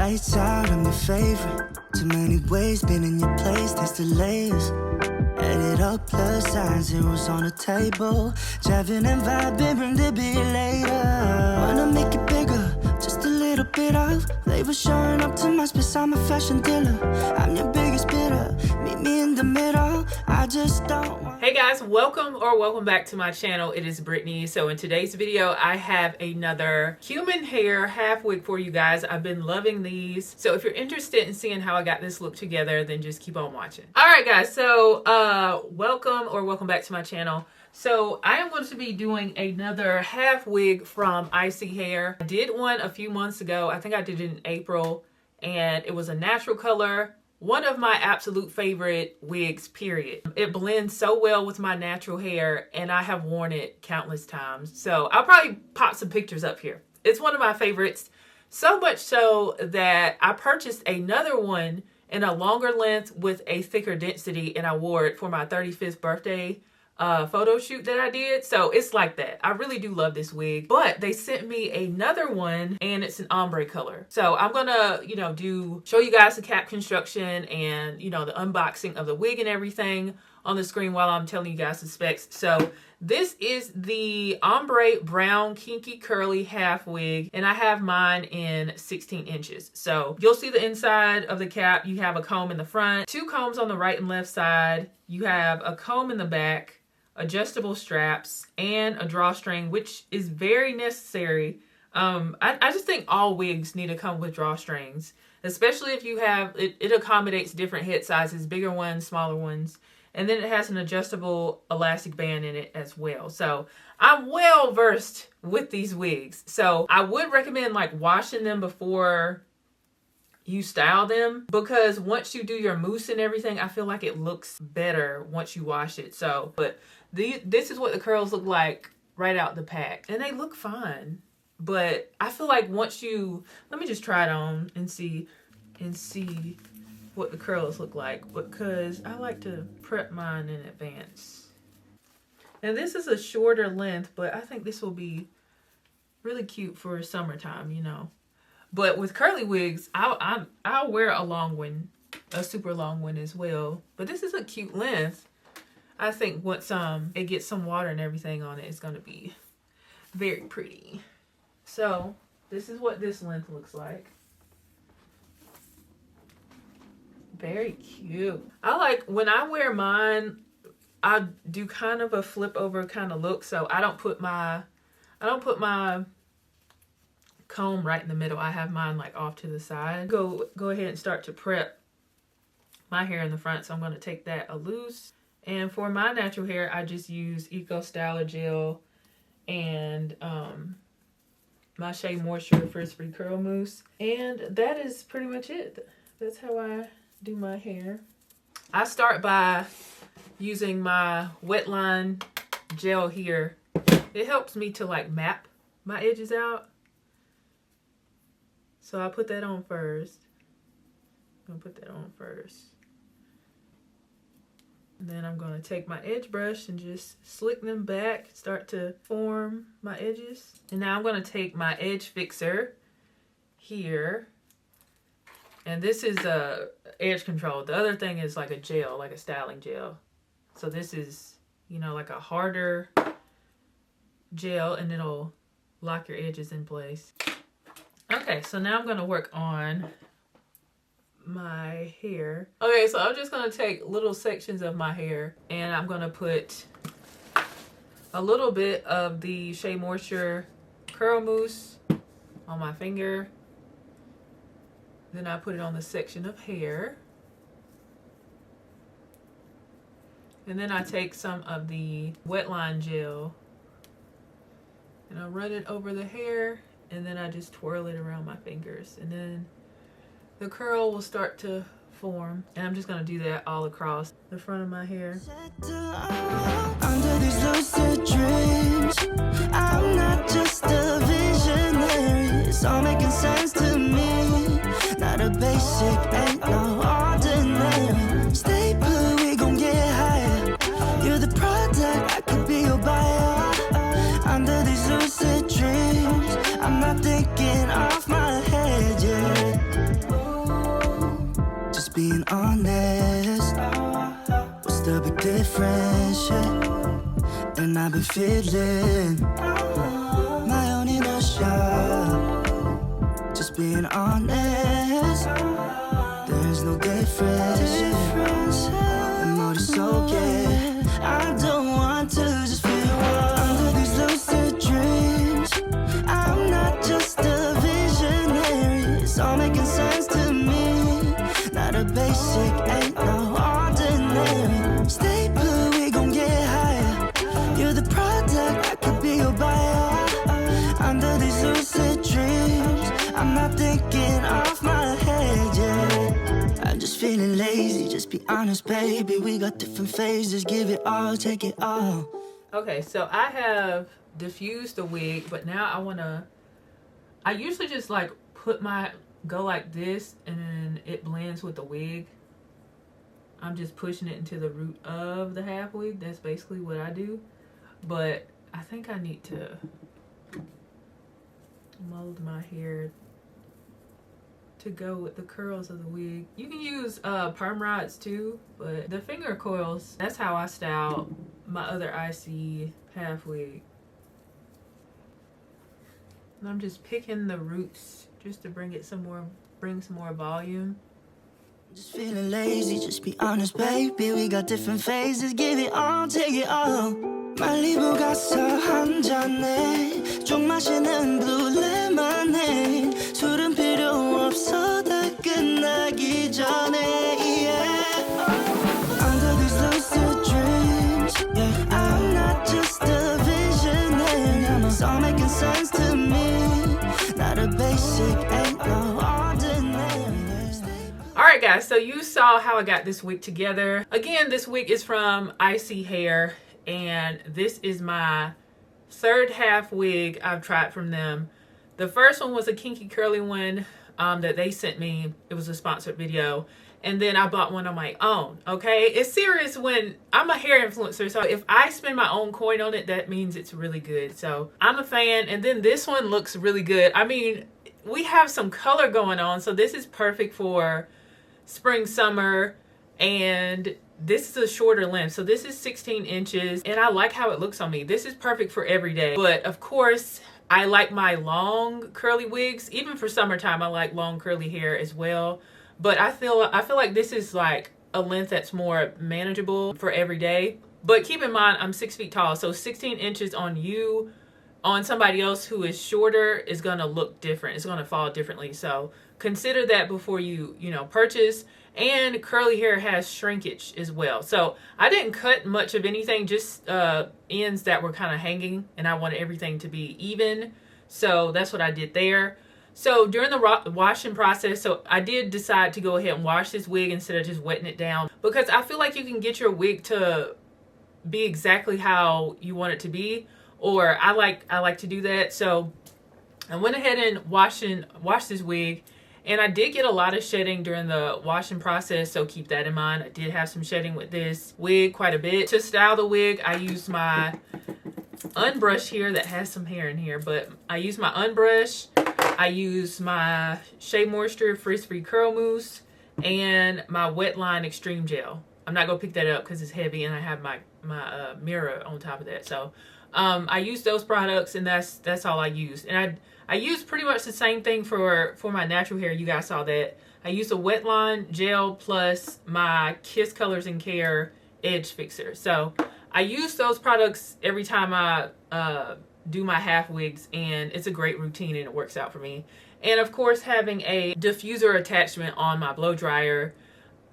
lights out, I'm your favorite. Too many ways, been in your place, there's delays. Added up plus signs, zeros on the table. Driving and vibing, bring the beat later. Wanna make it bigger, just a little bit of flavor showing up to my space, I'm a fashion dealer. I'm your biggest bidder, meet me in the middle. I just don't want... Hey guys, welcome back to my channel. It is Brittany. So in today's video, I have another human hair half wig for you guys. I've been loving these. So if you're interested in seeing how I got this look together, then just keep on watching. All right guys, so welcome back to my channel. So I am going to be doing another half wig from ISEE Hair. I did one a few months ago. I think I did it in April, and it was a natural color. One of my absolute favorite wigs, period. It blends so well with my natural hair, and I have worn it countless times. So I'll probably pop some pictures up here. It's one of my favorites, so much so that I purchased another one in a longer length with a thicker density, and I wore it for my 35th birthday photo shoot that I did. So it's like that. I really do love this wig, but they sent me another one and it's an ombre color. So I'm gonna, show you guys the cap construction and, the unboxing of the wig and everything on the screen while I'm telling you guys the specs. So this is the ombre brown kinky curly half wig, and I have mine in 16 inches. So you'll see the inside of the cap. You have a comb in the front, two combs on the right and left side. You have a comb in the back, adjustable straps, and a drawstring, which is very necessary. I just think all wigs need to come with drawstrings, especially if you have it accommodates different head sizes, bigger ones, smaller ones, and then it has an adjustable elastic band in it as well. So I'm well versed with these wigs. So I would recommend like washing them before you style them, because once you do your mousse and everything, I feel like it looks better once you wash it. So, but this is what the curls look like right out the pack, and they look fine. But I feel like once you, let me just try it on and see what the curls look like, because I like to prep mine in advance. And this is a shorter length, but I think this will be really cute for summertime, But with curly wigs, I'll wear a long one, a super long one as well. But this is a cute length. I think once it gets some water and everything on it, it's gonna be very pretty. So this is what this length looks like. Very cute. I like when I wear mine, I do kind of a flip over kind of look. So I don't put my comb right in the middle. I have mine like off to the side. Go ahead and start to prep my hair in the front. So I'm going to take that a loose. And for my natural hair, I just use Eco Styler gel and my Shea Moisture Frizz-Free Curl Mousse. And that is pretty much it. That's how I do my hair. I start by using my wet line gel here. It helps me to like map my edges out. So I put that on first. I'm gonna put that on first. And then I'm gonna take my edge brush and just slick them back, start to form my edges. And now I'm gonna take my edge fixer here. And this is a edge control. The other thing is like a gel, like a styling gel. So this is, like a harder gel, and it'll lock your edges in place. Okay, so now I'm going to work on my hair. Okay, so I'm just going to take little sections of my hair, and I'm going to put a little bit of the Shea Moisture Curl Mousse on my finger. Then I put it on the section of hair. And then I take some of the wet line gel and I run it over the hair. And then I just twirl it around my fingers, and then the curl will start to form. And I'm just gonna do that all across the front of my hair. Under these lucid dreams, I'm not just a visionary. It's all making sense to me. Not a basic, ain't no ordinary. Stay put, we gon' get higher. You're the product, I could be your buyer. Under these lucid dreams, I'm not thinking off my head, yeah. I've been feeling my own inertia. Just being honest, there's no difference. The mood is so good. I don't want to just feel under these lucid dreams. I'm not just a visionary. It's all making sense to me. Not a basic, ain't no ordinary. Stay put, we gon' get higher. You're the product, I could be your buyer. Under these lucid dreams, I'm not thinking off my head, yeah. I'm just feeling lazy, just be honest, baby. We got different phases, give it all, take it all. Okay, so I have diffused the wig, but now I usually just like go like this and then it blends with the wig. I'm just pushing it into the root of the half wig. That's basically what I do. But I think I need to mold my hair to go with the curls of the wig. You can use perm rods too, but the finger coils, that's how I style my other ISEE half wig. And I'm just picking the roots just to bring some more volume. Just feeling lazy, just be honest, baby. We got different phases, give it all, take it all. 말리부 가서 한 잔에 좀 마시는 blue lemonade. 술은 필요 없어 다 끝나기 전에, yeah. Under these lucid dreams, yeah. I'm not just a visionary. It's all making sense to me. Not a basic, ain't no ordinary. Alright guys, so you saw how I got this wig together. Again, this wig is from ISEE Hair, and this is my third half wig I've tried from them. The first one was a kinky curly one that they sent me. It was a sponsored video. And then I bought one on my own, okay? It's serious when I'm a hair influencer, so if I spend my own coin on it, that means it's really good. So I'm a fan, and then this one looks really good. I mean, we have some color going on, so this is perfect for spring, summer, and this is a shorter length. So this is 16 inches, and I like how it looks on me. This is perfect for every day. But of course, I like my long curly wigs. Even for summertime, I like long curly hair as well. But I feel like this is like a length that's more manageable for every day. But keep in mind, I'm 6 feet tall, so 16 inches on you, on somebody else who is shorter, is gonna look different. It's gonna fall differently. So consider that before you purchase. And curly hair has shrinkage as well. So I didn't cut much of anything, just ends that were kind of hanging, and I wanted everything to be even. So that's what I did there. So during the washing process, so I did decide to go ahead and wash this wig instead of just wetting it down, because I feel like you can get your wig to be exactly how you want it to be, or I like to do that. So I went ahead and washed this wig, and I did get a lot of shedding during the washing process, so keep that in mind. I did have some shedding with this wig, quite a bit. To style the wig, I used my unbrush here that has some hair in here, but I used my unbrush. I used my Shea Moisture Frizz-Free Curl Mousse and my Wetline Extreme Gel. I'm not gonna pick that up because it's heavy, and I have my mirror on top of that. So I used those products, and that's all I used. And I used pretty much the same thing for my natural hair. You guys saw that. I used a Wetline gel plus my Kiss Colors and Care Edge Fixer. So I use those products every time I do my half wigs, and it's a great routine, and it works out for me. And of course, having a diffuser attachment on my blow dryer,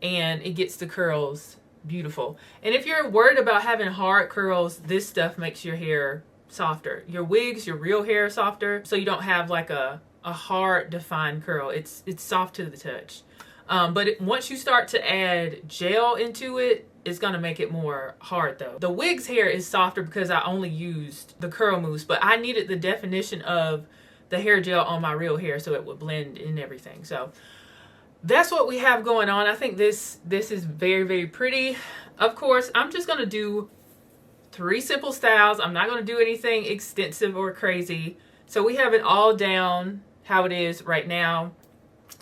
and it gets the curls beautiful. And if you're worried about having hard curls, this stuff makes your hair softer. Your wigs, your real hair softer, so you don't have like a hard defined curl. It's soft to the touch. But once you start to add gel into it, it's going to make it more hard though. The wig's hair is softer because I only used the curl mousse, but I needed the definition of the hair gel on my real hair so it would blend in everything. So that's what we have going on. I think this is very, very pretty. Of course, I'm just going to do 3 simple styles. I'm not going to do anything extensive or crazy. So we have it all down how it is right now.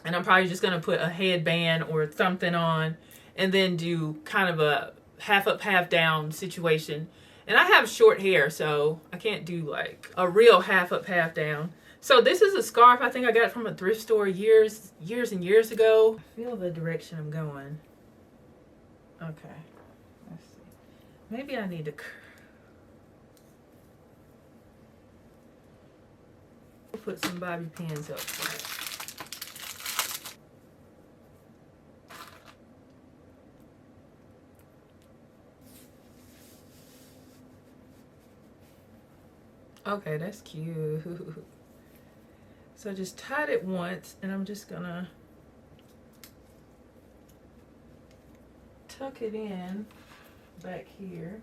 And I'm probably just going to put a headband or something on, and then do kind of a half up, half down situation. And I have short hair, so I can't do like a real half up, half down. So this is a scarf I think I got from a thrift store years and years ago. I feel the direction I'm going. Okay, let's see. Maybe I need to put some bobby pins up front. Okay, that's cute. So just tied it once, and I'm just gonna tuck it in back here.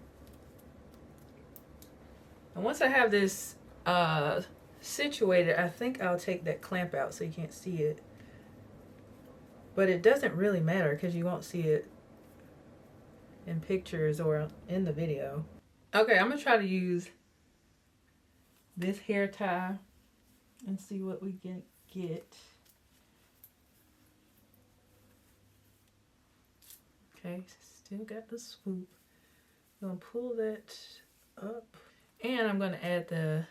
And once I have this situated, I think I'll take that clamp out so you can't see it. But it doesn't really matter because you won't see it in pictures or in the video. Okay, I'm gonna try to use this hair tie and see what we can get. Okay, still got the swoop. I'm gonna pull that up, and I'm gonna add the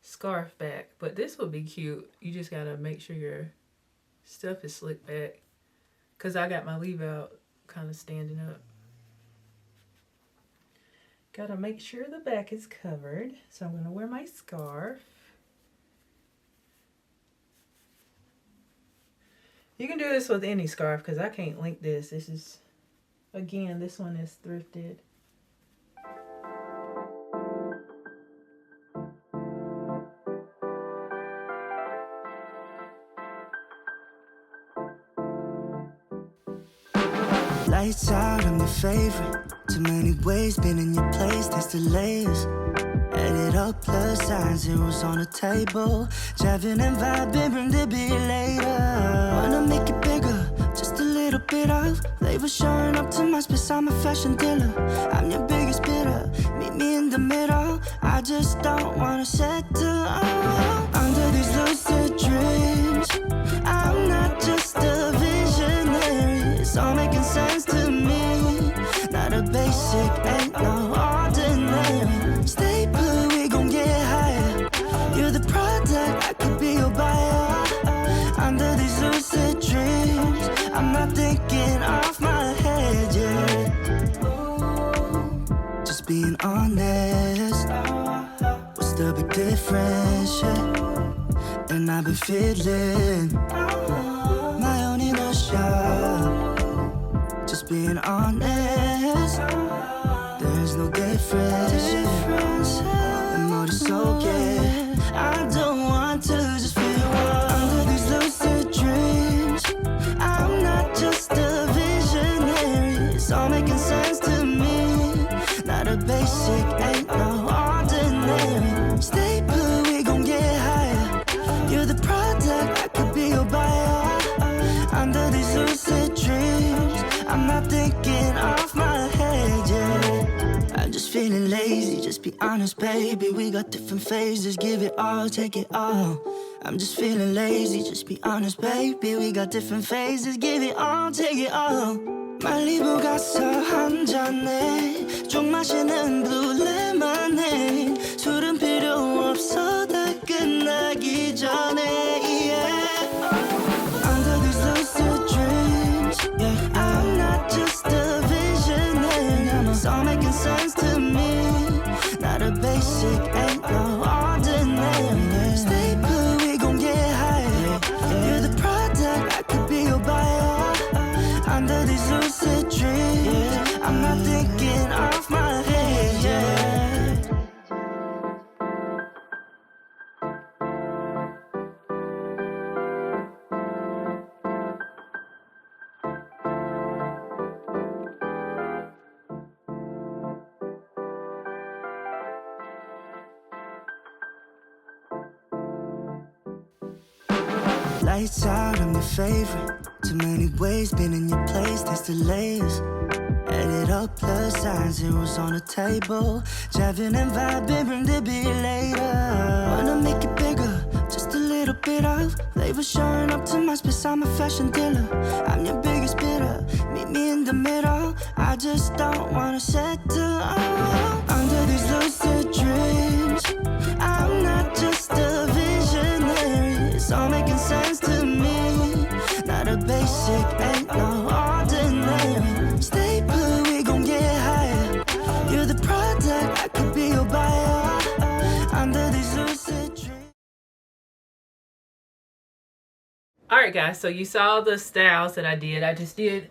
scarf back. But this would be cute. You just gotta make sure your stuff is slicked back, because I got my leave out kind of standing up. Gotta make sure the back is covered. So I'm gonna wear my scarf. You can do this with any scarf because I can't link this. This is, again, this one is thrifted. Lights out, I'm your favorite. Too many ways, been in your place, there's delays. Add it up, plus signs, zeros on the table. Driving and vibing, bring the beat later. Wanna make it bigger, just a little bit of flavor showing up to my space, I'm a fashion dealer. I'm your biggest bidder, meet me in the middle. I just don't wanna settle under these lucid dreams. I'm not just a visionary, it's all making sense to me. Not a basic, ain't no ordinary. Stay put, we gon' get higher. You're the product, I could be your buyer. Under these lucid dreams, I'm not thinking off my head yet. Just being honest, what's the big difference? Yeah. And I've been feeling my own inertia. Just being honest, there's no difference. And more to soak it. I don't want to just feel under these lucid dreams. I'm not just a visionary, it's all making sense to me. Not a basic, ain't no ordinary. Stay put, we gon' get higher. You're the product, I could be your buyer. Under these lucid dreams, I'm not thinking off my head, yeah. I'm just feeling lazy, just be honest, baby. We got different phases, give it all, take it all. I'm just feeling lazy, just be honest, baby. We got different phases, give it all, take it all. 말리부 가서 한 잔에 쭉 마시는 blue lemonade. 술은 필요 없어, 다 끝나기 전에, yeah. Under these lucid dreams, yeah. I'm not just a visionary, it's all making sense to me. Not a basic, ain't no ordinary. Stay put, we gon' get higher. You're the product, I could be your buyer. Under these lucid dreams, I'm not thinking off my head, yeah. Lights out, I'm your favorite. Too many ways, been in your place, there's delays. Add it up, plus signs, zeros on the table. Driving and vibing, bring the beat later. Wanna make it bigger, just a little bit of flavor showing up to my space, I'm a fashion dealer. I'm your biggest bidder, meet me in the middle. I just don't wanna settle under these lucid dreams. I'm not just a visionary, it's all making sense to me. Not a basic, ain't no ordinary. Stay put, we gon' get higher. You're the product, I could be your buyer. Under these lucid dreams. Alright guys, so you saw the styles that I did. I just did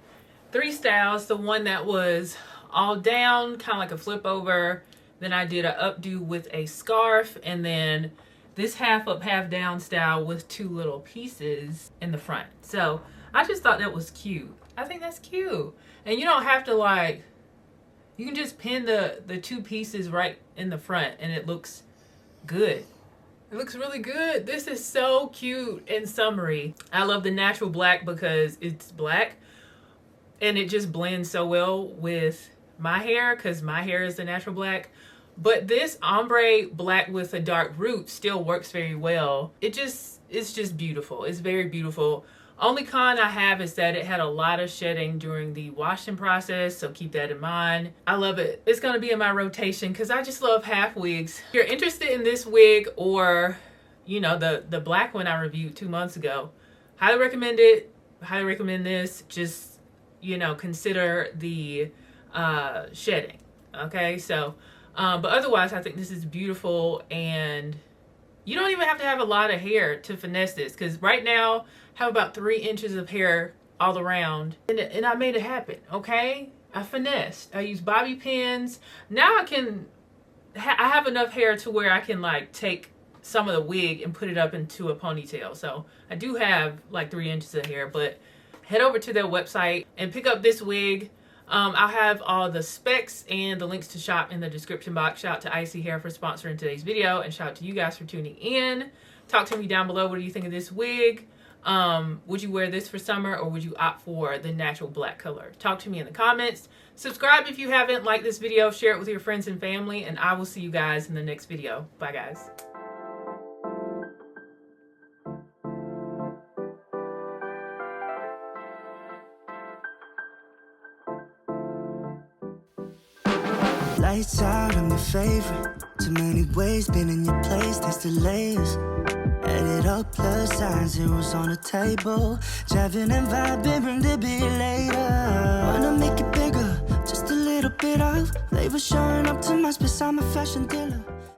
3 styles. The one that was all down, kind of like a flip over. Then I did an updo with a scarf. And then this half up, half down style with 2 little pieces in the front. So I just thought that was cute. I think that's cute. And you don't have to like, you can just pin the 2 pieces right in the front and it looks good. It looks really good. This is so cute and summery. I love the natural black because it's black and it just blends so well with my hair because my hair is the natural black. But this ombre black with a dark root still works very well. It's just beautiful. It's very beautiful. Only con I have is that it had a lot of shedding during the washing process, so keep that in mind. I love it. It's gonna be in my rotation because I just love half wigs. If you're interested in this wig or, you know, the black one I reviewed 2 months ago, highly recommend it. Highly recommend this. Just, you know, consider the shedding. Okay, so, but otherwise I think this is beautiful and you don't even have to have a lot of hair to finesse this because right now I have about 3 inches of hair all around and I made it happen. Okay, I finessed. I used bobby pins. Now I can I have enough hair to where I can like take some of the wig and put it up into a ponytail. So I do have like 3 inches of hair, but head over to their website and pick up this wig. I'll have all the specs and the links to shop in the description box. Shout out to ISEE Hair for sponsoring today's video, and shout out to you guys for tuning in. Talk to me down below. What do you think of this wig? Would you wear this for summer or would you opt for the natural black color? Talk to me in the comments. Subscribe if you haven't. Like this video, share it with your friends and family, and I will see you guys in the next video. Bye guys. Lights out, I'm your favorite. Too many ways, been in your place, there's delays. Add it up, plus signs, zeros on the table. Jiving and vibing, bring the beat later. Wanna make it bigger, just a little bit of flavor showing up to my space, I'm a fashion dealer.